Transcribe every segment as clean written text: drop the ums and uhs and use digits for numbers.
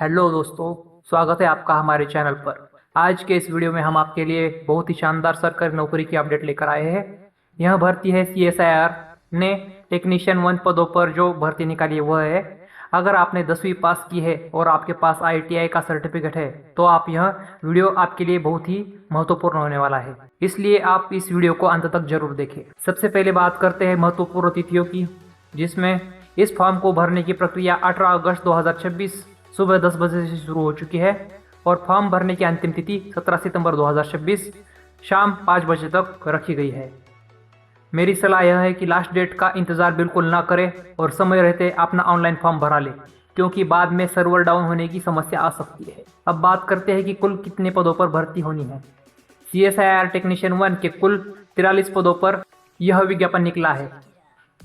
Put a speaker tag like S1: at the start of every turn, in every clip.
S1: Hello दोस्तों, स्वागत है आपका हमारे चैनल पर। आज के इस वीडियो में हम आपके लिए बहुत ही शानदार सरकारी नौकरी की अपडेट लेकर आए हैं। यह भर्ती है CSIR ने टेक्नीशियन 1 पदों पर जो भर्ती निकाली है वह है। अगर आपने 10वीं पास की है और आपके पास ITI का सर्टिफिकेट है तो आप यह वीडियो आपके लिए बहुत ही महत्वपूर्ण होने वाला है, इसलिए आप इस वीडियो को अंत तक जरूर देखें। सबसे पहले बात करते हैं महत्वपूर्ण तिथियों की, जिसमें इस फॉर्म को भरने की प्रक्रिया 18 अगस्त 2026 सुबह 10 बजे से शुरू हो चुकी है और फॉर्म भरने की अंतिम तिथि 17 सितंबर 2026 शाम 5 बजे तक रखी गई है। मेरी सलाह यह है कि लास्ट डेट का इंतज़ार बिल्कुल ना करें और समय रहते अपना ऑनलाइन फॉर्म भरा लें, क्योंकि बाद में सर्वर डाउन होने की समस्या आ सकती है। अब बात करते हैं कि कुल कितने पदों पर भर्ती होनी है। CSIR टेक्नीशियन 1 के कुल 43 पदों पर यह विज्ञापन निकला है।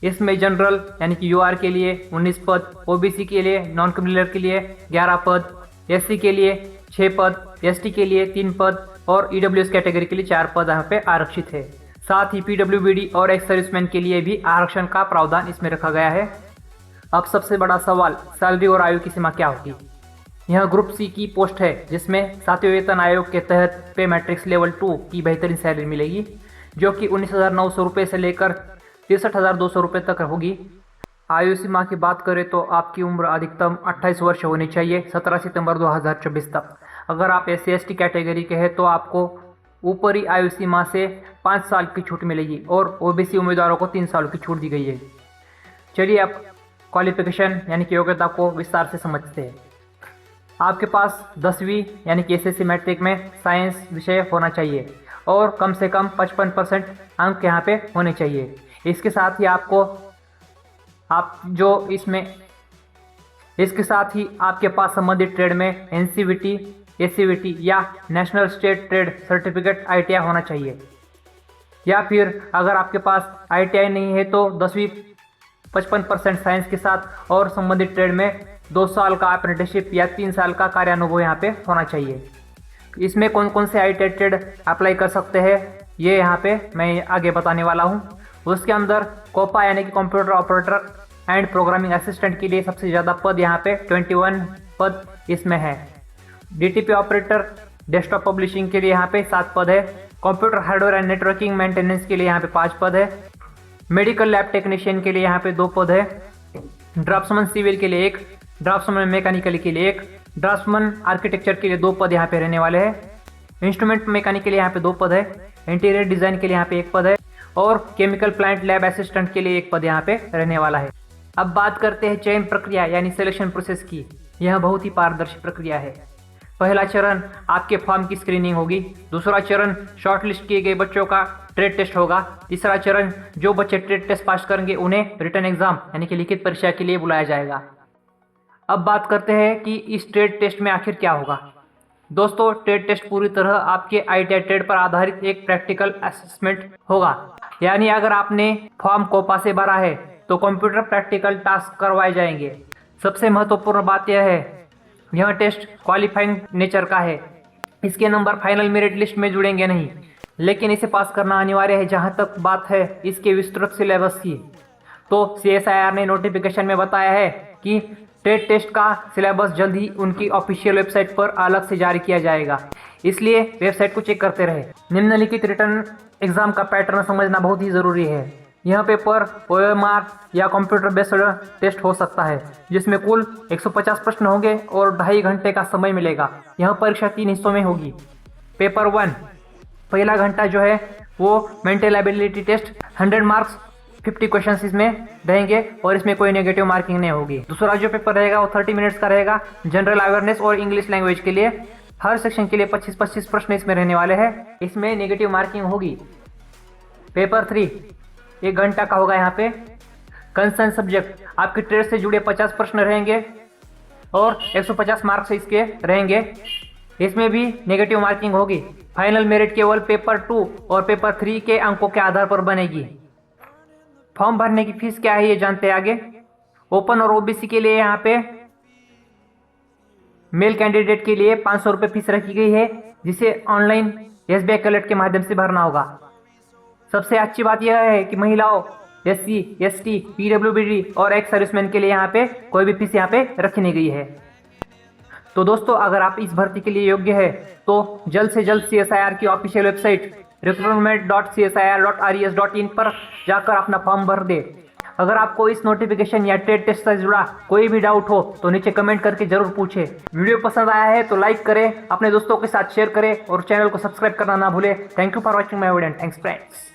S1: इसमें जनरल यानी कि UR के लिए 19 पद, OBC के लिए नॉन क्रिमिनल के लिए 11 पद, SC के लिए 6 पद, ST के लिए 3 पद और EWS कैटेगरी के लिए 4 पद यहाँ पे आरक्षित है। साथ ही PWBD और एक्स सर्विसमैन के लिए भी आरक्षण का प्रावधान इसमें रखा गया है। अब सबसे बड़ा सवाल, सैलरी और आयु की सीमा क्या होगी। यह ग्रुप C की पोस्ट है, जिसमें 7वें वेतन आयोग के तहत पे मैट्रिक्स लेवल 2 की बेहतरीन सैलरी मिलेगी, जो कि 19,900 रुपये से लेकर 63,200 रुपये तक होगी। आयु सीमा की बात करें तो आपकी उम्र अधिकतम 28 वर्ष होनी चाहिए 17 सितंबर 2024 तक। अगर आप SC/ST कैटेगरी के हैं तो आपको ऊपरी आयु सीमा से 5 साल की छूट मिलेगी और OBC उम्मीदवारों को 3 साल की छूट दी गई है। चलिए अब क्वालिफिकेशन यानी कि योग्यता को विस्तार से समझते हैं। आपके पास 10वीं यानी कि SSC मैट्रिक में साइंस विषय होना चाहिए और कम से कम 55% अंक यहाँ पे होने चाहिए। इसके साथ ही आपके पास संबंधित ट्रेड में NCVT, SCVT या national state trade certificate ITI होना चाहिए। या फिर अगर आपके पास ITI नहीं है तो 10वीं 55% साइंस के साथ और संबंधित ट्रेड में 2 साल का अप्रेंटिसशिप या 3 साल का कार्यानुभव यहाँ पे होना चाहिए। इसमें कौन कौन से ITI ट्रेड अप्लाई कर सकते हैं ये यहाँ पे मैं आगे बताने वाला हूँ। उसके अंदर कोपा यानी कि computer operator and programming assistant के लिए सबसे ज़्यादा पद यहाँ पे 21 पद इसमें है। DTP ऑपरेटर डेस्कटॉप पब्लिशिंग के लिए यहाँ पे 7 पद है। Computer hardware and networking maintenance के लिए यहाँ पे 5 पद है। मेडिकल लैब टेक्नीशियन के लिए यहाँ पे 2 पद है। ड्राफ्ट्समैन सिविल के लिए 1, ड्राफ्ट्समैन मैकेनिकल के लिए 1, ड्राफ्ट्समैन आर्किटेक्चर के लिए 2 पद यहाँ पे रहने वाले हैं। इंस्ट्रूमेंट मैकेनिक के लिए यहाँ पे 2 पद है। इंटीरियर डिजाइन के लिए यहाँ पे 1 पद है और केमिकल प्लांट लैब असिस्टेंट के लिए 1 पद यहाँ पे रहने वाला है। अब बात करते हैं चयन प्रक्रिया यानी सिलेक्शन प्रोसेस की। यह बहुत ही पारदर्शी प्रक्रिया है। पहला चरण आपके फॉर्म की स्क्रीनिंग होगी। दूसरा चरण शॉर्टलिस्ट किए गए बच्चों का ट्रेड टेस्ट होगा। तीसरा चरण जो बच्चे ट्रेड टेस्ट पास करेंगे उन्हें रिटन एग्जाम यानी कि लिखित परीक्षा के लिए बुलाया जाएगा। अब बात करते हैं कि इस ट्रेड टेस्ट में आखिर क्या होगा। दोस्तों, ट्रेड टेस्ट पूरी तरह आपके ITI ट्रेड पर आधारित एक प्रैक्टिकल असेसमेंट होगा। यानी अगर आपने फॉर्म कोपा से भरा है तो कंप्यूटर प्रैक्टिकल टास्क करवाए जाएंगे। सबसे महत्वपूर्ण बात यह है, यह टेस्ट क्वालिफाइंग नेचर का है। इसके नंबर फाइनल मेरिट लिस्ट में जुड़ेंगे नहीं, लेकिन इसे पास करना अनिवार्य है। जहां तक बात है इसके विस्तृत सिलेबस की, तो CSIR ने नोटिफिकेशन में बताया है कि ट्रेड टेस्ट का सिलेबस जल्द ही उनकी ऑफिशियल वेबसाइट पर अलग से जारी किया जाएगा, इसलिए वेबसाइट को चेक करते रहे। निम्नलिखित रिटर्न एग्जाम का पैटर्न समझना बहुत ही जरूरी है। यह पेपर OMR या कंप्यूटर बेस्ड टेस्ट हो सकता है, जिसमें कुल 150 प्रश्न होंगे और 2.5 घंटे का समय मिलेगा। यह परीक्षा 3 हिस्सों में होगी। पेपर 1 पहला घंटा जो है वो mental ability test 100 marks 50 questions इसमें रहेंगे और इसमें कोई नेगेटिव मार्किंग नहीं होगी। दूसरा जो पेपर रहेगा वो 30 मिनट्स का रहेगा। जनरल अवेयरनेस और इंग्लिश लैंग्वेज के लिए हर सेक्शन के लिए 25-25 प्रश्न इसमें रहने वाले हैं। इसमें नेगेटिव मार्किंग होगी। पेपर 3 1 घंटा का होगा। यहाँ पे कंसर्न सब्जेक्ट आपके ट्रेड से जुड़े 50 प्रश्न रहेंगे और 150 मार्क्स इसके रहेंगे। इसमें भी नेगेटिव मार्किंग होगी। फाइनल मेरिट केवल पेपर 2 और पेपर 3 के अंकों के आधार पर बनेगी। फॉर्म भरने की फीस क्या है ये जानते हैं आगे। ओपन और OBC के लिए यहाँ पे मेल कैंडिडेट के लिए 500 रुपये फीस रखी गई है, जिसे ऑनलाइन SBI कलेक्ट के माध्यम से भरना होगा। सबसे अच्छी बात यह है कि महिलाओं, SC, ST, PWBD और एक्स सर्विसमैन के लिए यहाँ पे कोई भी फीस यहाँ पे रखी नहीं गई है। तो दोस्तों अगर आप इस भर्ती के लिए योग्य है तो जल्द से जल्द CSIR की ऑफिशियल वेबसाइट recruitment.csis.res.in पर जाकर अपना फॉर्म भर दे। अगर आपको इस नोटिफिकेशन या ट्रेड टेस्ट से जुड़ा कोई भी डाउट हो तो नीचे कमेंट करके जरूर पूछें। वीडियो पसंद आया है तो लाइक करें, अपने दोस्तों के साथ शेयर करें और चैनल को सब्सक्राइब करना ना भूलें। Thank you for watching my video and thanks friends.